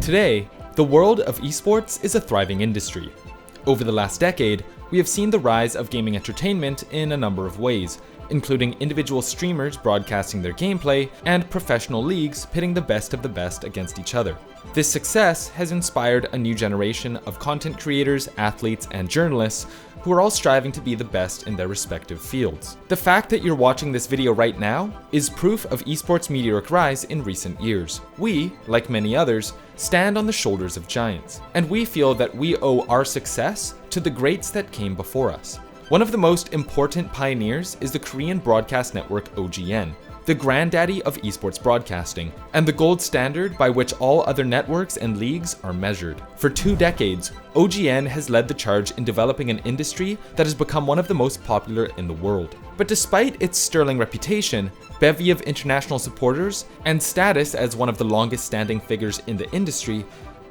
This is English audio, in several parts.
Today, the world of esports is a thriving industry. Over the last decade, we have seen the rise of gaming entertainment in a number of ways, including individual streamers broadcasting their gameplay and professional leagues pitting the best of the best against each other. This success has inspired a new generation of content creators, athletes, and journalists who are all striving to be the best in their respective fields. The fact that you're watching this video right now is proof of esports' meteoric rise in recent years. We, like many others, stand on the shoulders of giants, and we feel that we owe our success to the greats that came before us. One of the most important pioneers is the Korean broadcast network OGN, the granddaddy of esports broadcasting, and the gold standard by which all other networks and leagues are measured. For 2 decades, OGN has led the charge in developing an industry that has become one of the most popular in the world. But despite its sterling reputation, bevy of international supporters, and status as one of the longest standing figures in the industry,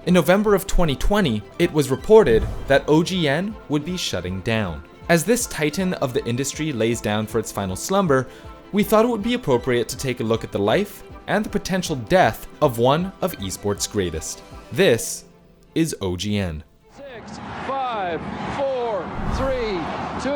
in November of 2020, it was reported that OGN would be shutting down. As this titan of the industry lays down for its final slumber, we thought it would be appropriate to take a look at the life and the potential death of one of esports' greatest. This is OGN. 6, 5, 4, 3, 2,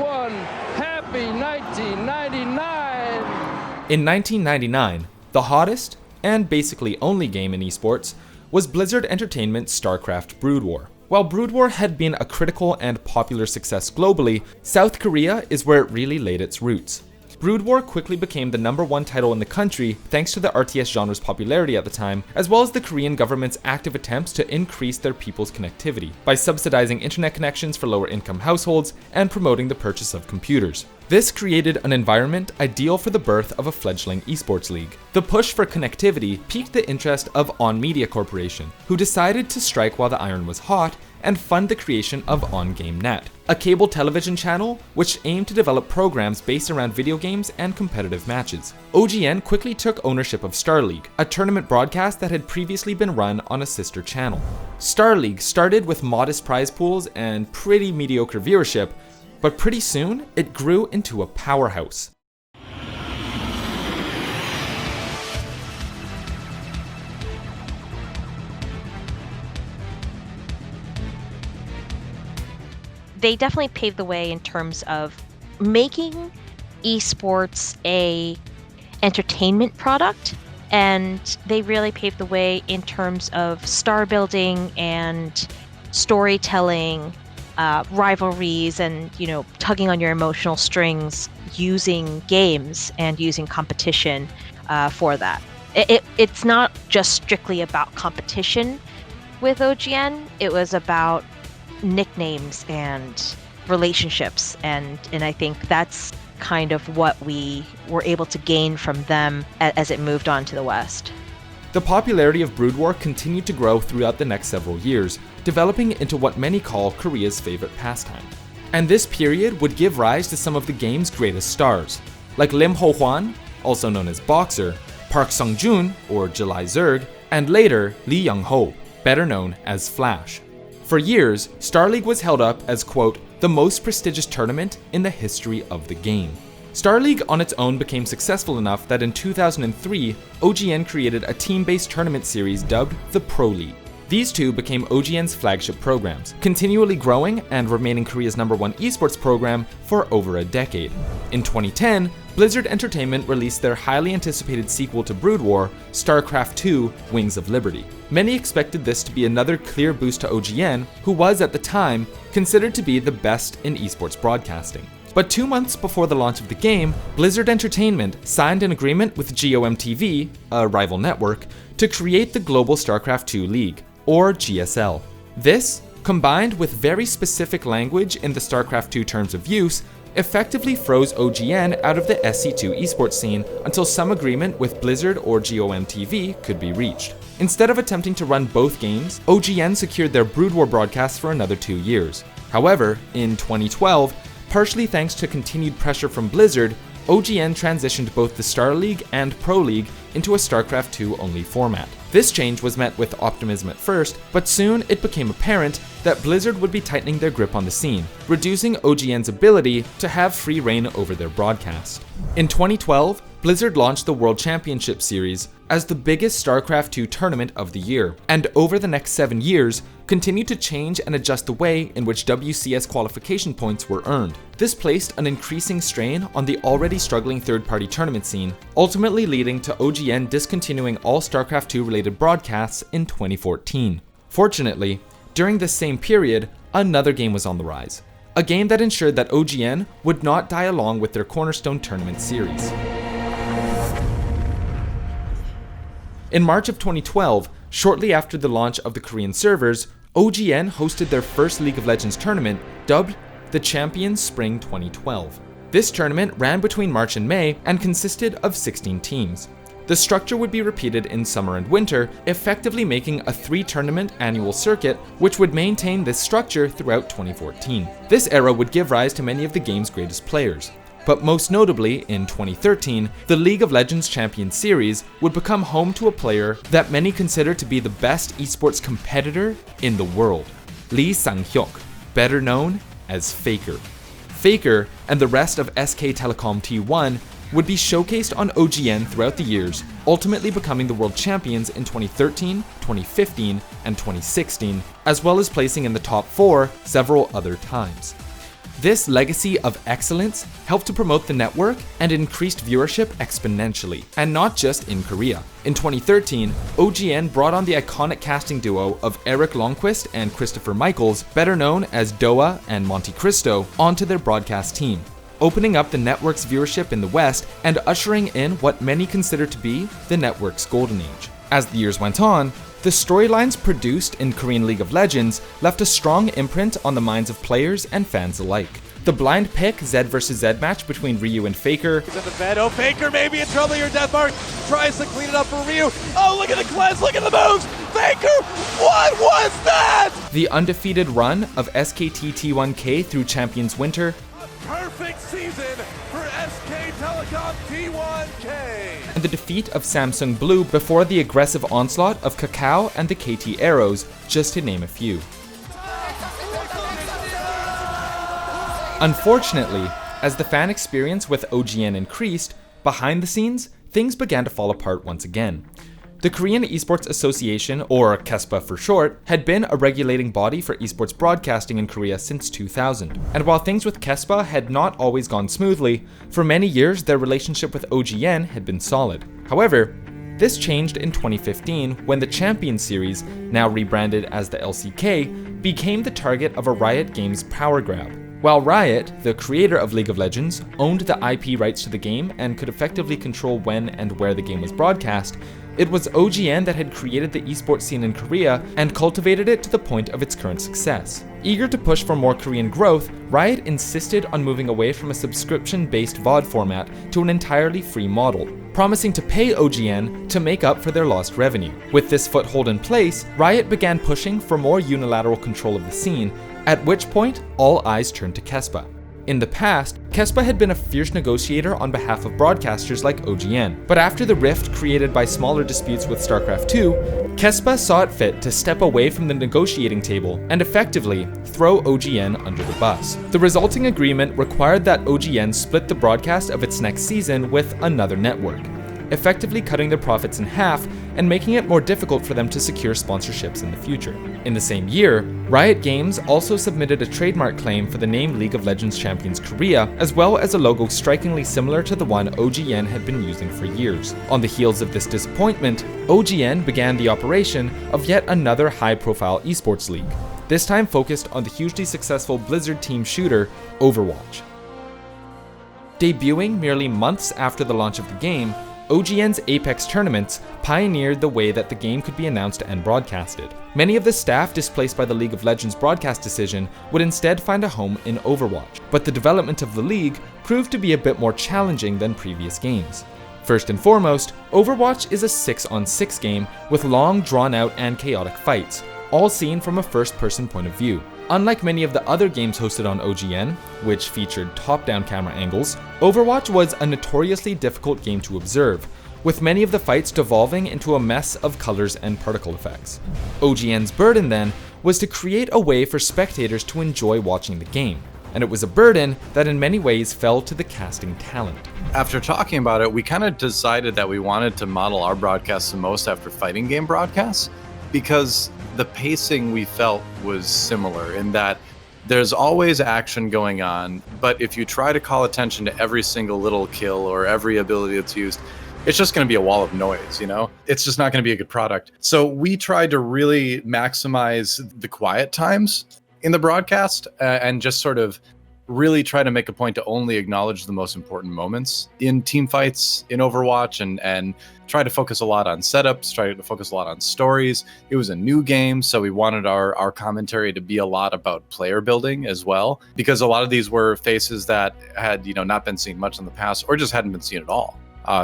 1. Happy 1999! In 1999, the hottest and basically only game in esports was Blizzard Entertainment's StarCraft Brood War. While Brood War had been a critical and popular success globally, South Korea is where it really laid its roots. Brood War quickly became the #1 title in the country thanks to the RTS genre's popularity at the time, as well as the Korean government's active attempts to increase their people's connectivity by subsidizing internet connections for lower-income households and promoting the purchase of computers. This created an environment ideal for the birth of a fledgling esports league. The push for connectivity piqued the interest of On Media Corporation, who decided to strike while the iron was hot and fund the creation of On Game Net, a cable television channel which aimed to develop programs based around video games and competitive matches. OGN quickly took ownership of Star League, a tournament broadcast that had previously been run on a sister channel. Star League started with modest prize pools and pretty mediocre viewership, but pretty soon it grew into a powerhouse. They definitely paved the way in terms of making esports a entertainment product, and they really paved the way in terms of star building and storytelling, rivalries, and tugging on your emotional strings using games and using competition for that. It's not just strictly about competition with OGN. It was about nicknames and relationships, and I think that's kind of what we were able to gain from them as it moved on to the West. The popularity of Brood War continued to grow throughout the next several years, developing into what many call Korea's favorite pastime. And this period would give rise to some of the game's greatest stars, like Lim Ho-hwan, also known as Boxer, Park Sung-joon, or July Zerg, and later Lee Young-ho, better known as Flash. For years, Star League was held up as, quote, the most prestigious tournament in the history of the game. Star League on its own became successful enough that in 2003, OGN created a team-based tournament series dubbed the Pro League. These two became OGN's flagship programs, continually growing and remaining Korea's #1 esports program for over a decade. In 2010, Blizzard Entertainment released their highly anticipated sequel to Brood War, StarCraft II: Wings of Liberty. Many expected this to be another clear boost to OGN, who was at the time considered to be the best in esports broadcasting. But 2 months before the launch of the game, Blizzard Entertainment signed an agreement with GOM-TV, a rival network, to create the global StarCraft II League, or GSL. This, combined with very specific language in the StarCraft II terms of use, effectively froze OGN out of the SC2 esports scene until some agreement with Blizzard or GOM-TV could be reached. Instead of attempting to run both games, OGN secured their Brood War broadcasts for another 2 years. However, in 2012, partially thanks to continued pressure from Blizzard, OGN transitioned both the Star League and Pro League into a StarCraft II only format. This change was met with optimism at first, but soon it became apparent that Blizzard would be tightening their grip on the scene, reducing OGN's ability to have free reign over their broadcast. In 2012, Blizzard launched the World Championship Series as the biggest StarCraft II tournament of the year, and over the next 7 years, continued to change and adjust the way in which WCS qualification points were earned. This placed an increasing strain on the already struggling third-party tournament scene, ultimately leading to OGN discontinuing all StarCraft II related broadcasts in 2014. Fortunately, during this same period, another game was on the rise. A game that ensured that OGN would not die along with their cornerstone tournament series. In March of 2012, shortly after the launch of the Korean servers, OGN hosted their first League of Legends tournament, dubbed the Champions Spring 2012. This tournament ran between March and May and consisted of 16 teams. The structure would be repeated in summer and winter, effectively making a 3-tournament annual circuit, which would maintain this structure throughout 2014. This era would give rise to many of the game's greatest players. But most notably, in 2013, the League of Legends Champions Series would become home to a player that many consider to be the best esports competitor in the world, Lee Sang-hyuk, better known as Faker. Faker and the rest of SK Telecom T1 would be showcased on OGN throughout the years, ultimately becoming the world champions in 2013, 2015, and 2016, as well as placing in the top 4 several other times. This legacy of excellence helped to promote the network and increased viewership exponentially, and not just in Korea. In 2013, OGN brought on the iconic casting duo of Eric Longquist and Christopher Michaels, better known as Doa and Monte Cristo, onto their broadcast team, opening up the network's viewership in the West and ushering in what many consider to be the network's golden age. As the years went on, the storylines produced in Korean League of Legends left a strong imprint on the minds of players and fans alike. The blind pick Z vs Z match between Ryu and Faker. He's in the bed. Oh, Faker may be in trouble here. Deathmark tries to clean it up for Ryu. Oh, look at the cleanse. Look at the moves. Faker, what was that? The undefeated run of SKT T1K through Champions Winter. Perfect season for SK Telecom T1K. And the defeat of Samsung Blue before the aggressive onslaught of Kakao and the KT Arrows, just to name a few. Unfortunately, as the fan experience with OGN increased, behind the scenes, things began to fall apart once again. The Korean Esports Association, or KESPA for short, had been a regulating body for esports broadcasting in Korea since 2000. And while things with KESPA had not always gone smoothly, for many years their relationship with OGN had been solid. However, this changed in 2015 when the Champions Series, now rebranded as the LCK, became the target of a Riot Games power grab. While Riot, the creator of League of Legends, owned the IP rights to the game and could effectively control when and where the game was broadcast, it was OGN that had created the esports scene in Korea and cultivated it to the point of its current success. Eager to push for more Korean growth, Riot insisted on moving away from a subscription-based VOD format to an entirely free model, promising to pay OGN to make up for their lost revenue. With this foothold in place, Riot began pushing for more unilateral control of the scene, at which point all eyes turned to KESPA. In the past, KESPA had been a fierce negotiator on behalf of broadcasters like OGN, but after the rift created by smaller disputes with StarCraft II, KESPA saw it fit to step away from the negotiating table and effectively throw OGN under the bus. The resulting agreement required that OGN split the broadcast of its next season with another network, effectively cutting their profits in half and making it more difficult for them to secure sponsorships in the future. In the same year, Riot Games also submitted a trademark claim for the name League of Legends Champions Korea, as well as a logo strikingly similar to the one OGN had been using for years. On the heels of this disappointment, OGN began the operation of yet another high-profile esports league, this time focused on the hugely successful Blizzard team shooter, Overwatch. Debuting merely months after the launch of the game, OGN's APEX tournaments pioneered the way that the game could be announced and broadcasted. Many of the staff displaced by the League of Legends broadcast decision would instead find a home in Overwatch, but the development of the league proved to be a bit more challenging than previous games. First and foremost, Overwatch is a 6-on-6 game with long, drawn-out, and chaotic fights, all seen from a first-person point of view. Unlike many of the other games hosted on OGN, which featured top-down camera angles, Overwatch was a notoriously difficult game to observe, with many of the fights devolving into a mess of colors and particle effects. OGN's burden, then, was to create a way for spectators to enjoy watching the game. and it was a burden that in many ways fell to the casting talent. After talking about it, we kind of decided that we wanted to model our broadcasts the most after fighting game broadcasts, because the pacing we felt was similar in that there's always action going on, but if you try to call attention to every single little kill or every ability that's used, it's just going to be a wall of noise, you know? It's just not going to be a good product. So we tried to really maximize the quiet times in the broadcast and just sort of really try to make a point to only acknowledge the most important moments in team fights in Overwatch and try to focus a lot on setups, try to focus a lot on stories. It was a new game, so we wanted our commentary to be a lot about player building as well, because a lot of these were faces that had, you know, not been seen much in the past or just hadn't been seen at all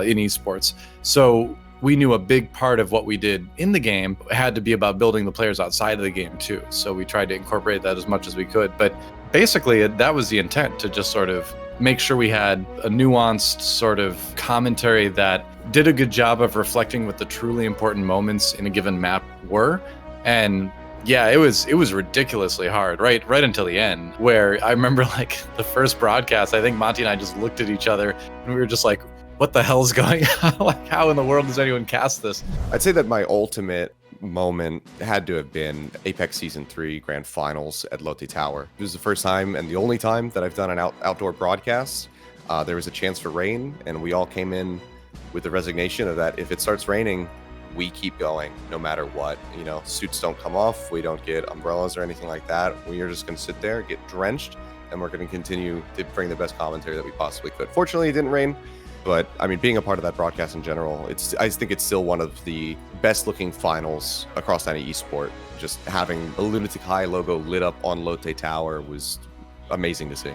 in esports. So we knew a big part of what we did in the game had to be about building the players outside of the game too. So we tried to incorporate that as much as we could. But basically, that was the intent, to just sort of make sure we had a nuanced sort of commentary that did a good job of reflecting what the truly important moments in a given map were. And yeah, it was ridiculously hard, right until the end, where I remember like the first broadcast, I think Monty and I just looked at each other and we were just like, what the hell's going on? Like, how in the world does anyone cast this? I'd say that my ultimate moment had to have been Apex Season 3 Grand Finals at Lotte Tower. It was the first time and the only time that I've done an outdoor broadcast. There was a chance for rain, and we all came in with the resignation of that if it starts raining, we keep going no matter what. You know, suits don't come off, we don't get umbrellas or anything like that. We are just going to sit there, get drenched, and we're going to continue to bring the best commentary that we possibly could. Fortunately, it didn't rain. But I mean, being a part of that broadcast in general, I think it's still one of the best looking finals across any esport. Just having a Lunatic High logo lit up on Lotte Tower was amazing to see.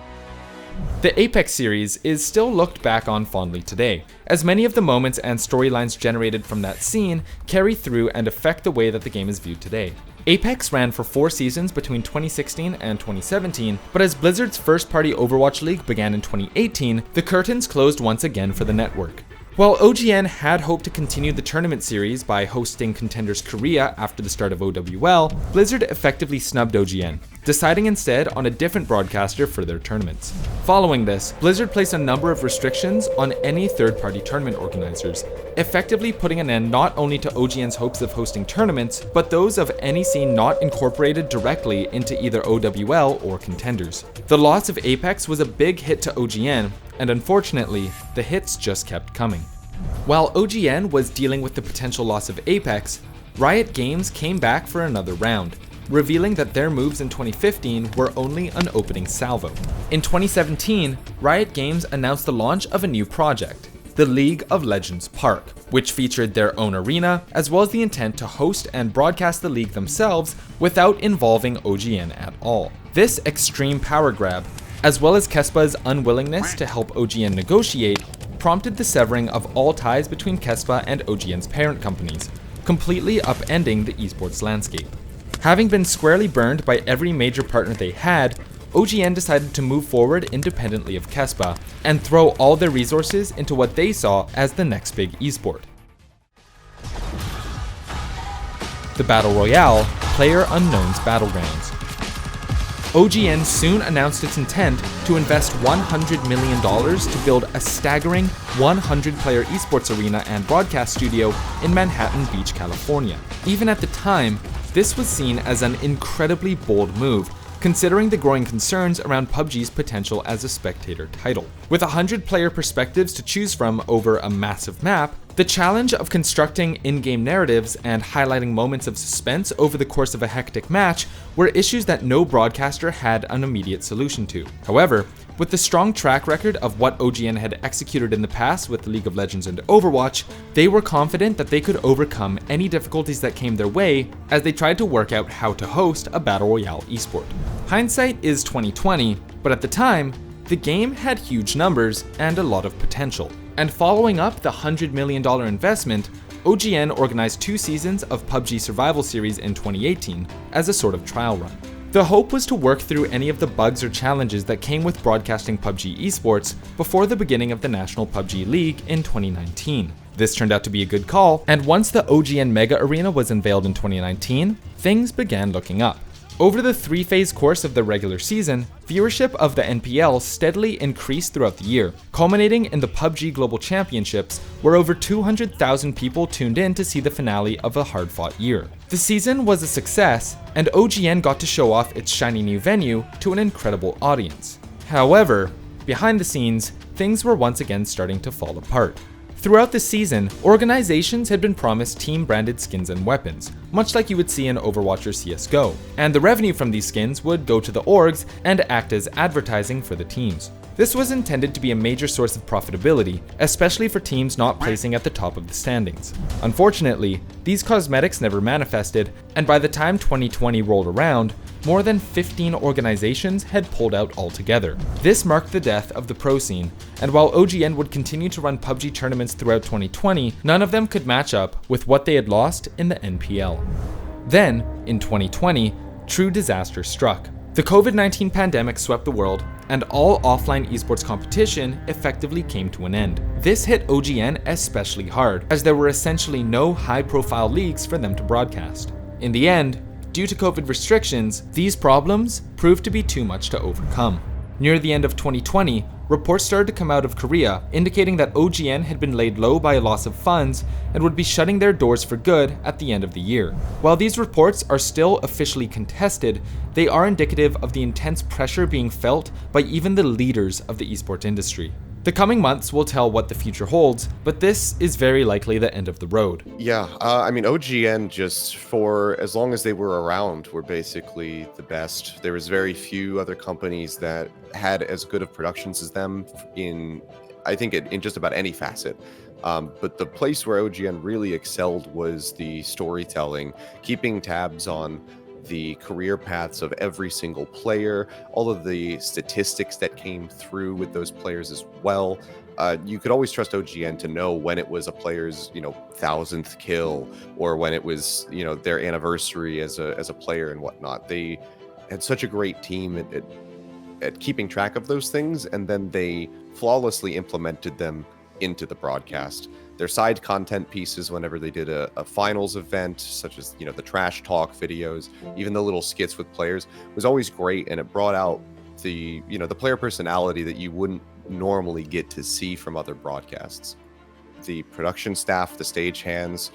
The Apex series is still looked back on fondly today, as many of the moments and storylines generated from that scene carry through and affect the way that the game is viewed today. Apex ran for 4 seasons between 2016 and 2017, but as Blizzard's first-party Overwatch League began in 2018, the curtains closed once again for the network. While OGN had hoped to continue the tournament series by hosting Contenders Korea after the start of OWL, Blizzard effectively snubbed OGN, deciding instead on a different broadcaster for their tournaments. Following this, Blizzard placed a number of restrictions on any third-party tournament organizers, effectively putting an end not only to OGN's hopes of hosting tournaments, but those of any scene not incorporated directly into either OWL or Contenders. The loss of Apex was a big hit to OGN, and unfortunately, the hits just kept coming. While OGN was dealing with the potential loss of Apex, Riot Games came back for another round, revealing that their moves in 2015 were only an opening salvo. In 2017, Riot Games announced the launch of a new project, the League of Legends Park, which featured their own arena, as well as the intent to host and broadcast the league themselves without involving OGN at all. This extreme power grab, as well as Kespa's unwillingness to help OGN negotiate, prompted the severing of all ties between Kespa and OGN's parent companies, completely upending the esports landscape. Having been squarely burned by every major partner they had, OGN decided to move forward independently of Kespa and throw all their resources into what they saw as the next big esport: the Battle Royale PlayerUnknown's Battlegrounds. OGN soon announced its intent to invest $100 million to build a staggering 100-player esports arena and broadcast studio in Manhattan Beach, California. Even at the time, this was seen as an incredibly bold move, considering the growing concerns around PUBG's potential as a spectator title. With 100-player perspectives to choose from over a massive map, the challenge of constructing in-game narratives and highlighting moments of suspense over the course of a hectic match were issues that no broadcaster had an immediate solution to. However, with the strong track record of what OGN had executed in the past with League of Legends and Overwatch, they were confident that they could overcome any difficulties that came their way as they tried to work out how to host a Battle Royale esport. Hindsight is 2020, but at the time, the game had huge numbers and a lot of potential. And following up the $100 million investment, OGN organized 2 seasons of PUBG Survival Series in 2018 as a sort of trial run. The hope was to work through any of the bugs or challenges that came with broadcasting PUBG esports before the beginning of the National PUBG League in 2019. This turned out to be a good call, and once the OGN Mega Arena was unveiled in 2019, things began looking up. Over the 3-phase course of the regular season, viewership of the NPL steadily increased throughout the year, culminating in the PUBG Global Championships, where over 200,000 people tuned in to see the finale of a hard-fought year. The season was a success, and OGN got to show off its shiny new venue to an incredible audience. However, behind the scenes, things were once again starting to fall apart. Throughout the season, organizations had been promised team-branded skins and weapons, much like you would see in Overwatch or CSGO, and the revenue from these skins would go to the orgs and act as advertising for the teams. This was intended to be a major source of profitability, especially for teams not placing at the top of the standings. Unfortunately, these cosmetics never manifested, and by the time 2020 rolled around, more than 15 organizations had pulled out altogether. This marked the death of the pro scene, and while OGN would continue to run PUBG tournaments throughout 2020, none of them could match up with what they had lost in the NPL. Then, in 2020, true disaster struck. The COVID-19 pandemic swept the world, and all offline esports competition effectively came to an end. This hit OGN especially hard, as there were essentially no high-profile leagues for them to broadcast. In the end, due to COVID restrictions, these problems proved to be too much to overcome. Near the end of 2020, reports started to come out of Korea indicating that OGN had been laid low by a loss of funds and would be shutting their doors for good at the end of the year. While these reports are still officially contested, they are indicative of the intense pressure being felt by even the leaders of the esports industry. The coming months will tell what the future holds, but this is very likely the end of the road. Yeah, I mean, OGN, just for as long as they were around, were basically the best. There was very few other companies that had as good of productions as them in just about any facet. But the place where OGN really excelled was the storytelling, keeping tabs on the career paths of every single player, all of the statistics that came through with those players as well. You could always trust OGN to know when it was a player's, 1,000th kill, or when it was, their anniversary as a player and whatnot. They had such a great team at keeping track of those things, and then they flawlessly implemented them into the broadcast. Their side content pieces, whenever they did a finals event, such as the trash talk videos, even the little skits with players, was always great, and it brought out the the player personality that you wouldn't normally get to see from other broadcasts. The production staff, the stagehands,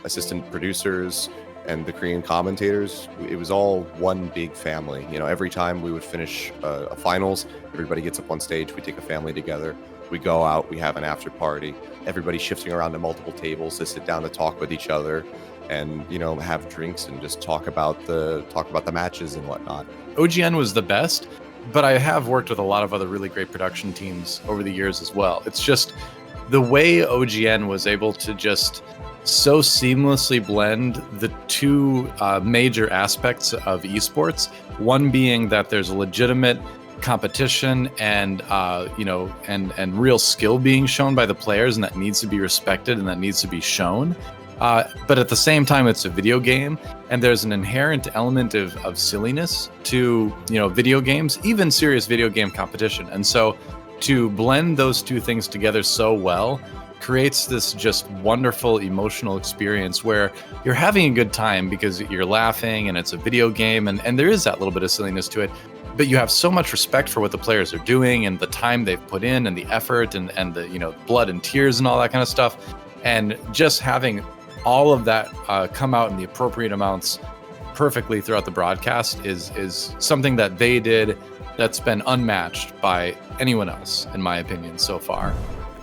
assistant producers, and the Korean commentators, it was all one big family. Every time we would finish a finals, everybody gets up on stage, we take a family together. We go out, we have an after party. Everybody's shifting around to multiple tables to sit down to talk with each other, and have drinks and just talk about the matches and whatnot. OGN was the best, but I have worked with a lot of other really great production teams over the years as well. It's just the way OGN was able to just so seamlessly blend the two major aspects of esports. One being that there's a legitimate competition and real skill being shown by the players, and that needs to be respected and that needs to be shown, but at the same time it's a video game, and there's an inherent element of silliness to video games, even serious video game competition. And so to blend those two things together so well creates this just wonderful emotional experience where you're having a good time because you're laughing and it's a video game, and there is that little bit of silliness to it, but you have so much respect for what the players are doing and the time they've put in and the effort and the blood and tears and all that kind of stuff. And just having all of that come out in the appropriate amounts perfectly throughout the broadcast is something that they did that's been unmatched by anyone else, in my opinion, so far.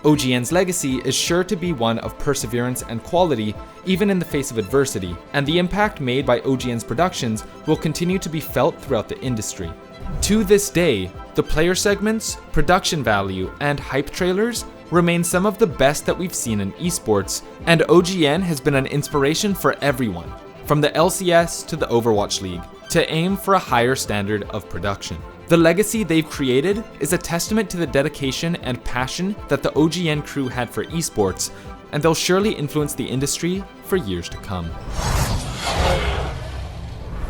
OGN's legacy is sure to be one of perseverance and quality, even in the face of adversity, and the impact made by OGN's productions will continue to be felt throughout the industry. To this day, the player segments, production value, and hype trailers remain some of the best that we've seen in esports, and OGN has been an inspiration for everyone, from the LCS to the Overwatch League, to aim for a higher standard of production. The legacy they've created is a testament to the dedication and passion that the OGN crew had for esports, and they'll surely influence the industry for years to come.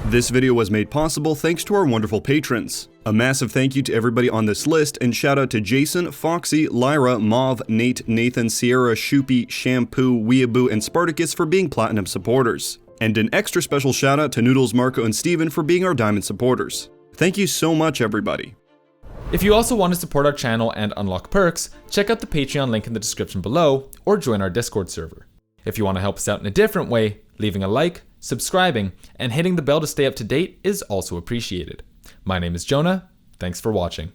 This video was made possible thanks to our wonderful patrons. A massive thank you to everybody on this list, and shout out to Jason, Foxy, Lyra, Mauve, Nate, Nathan, Sierra, Shoopy, Shampoo, Weeaboo, and Spartacus for being platinum supporters. And an extra special shout out to Noodles, Marco, and Steven for being our Diamond supporters. Thank you so much, everybody. If you also want to support our channel and unlock perks, check out the Patreon link in the description below, or join our Discord server. If you want to help us out in a different way, leaving a like, subscribing, and hitting the bell to stay up to date is also appreciated. My name is Jonah. Thanks for watching.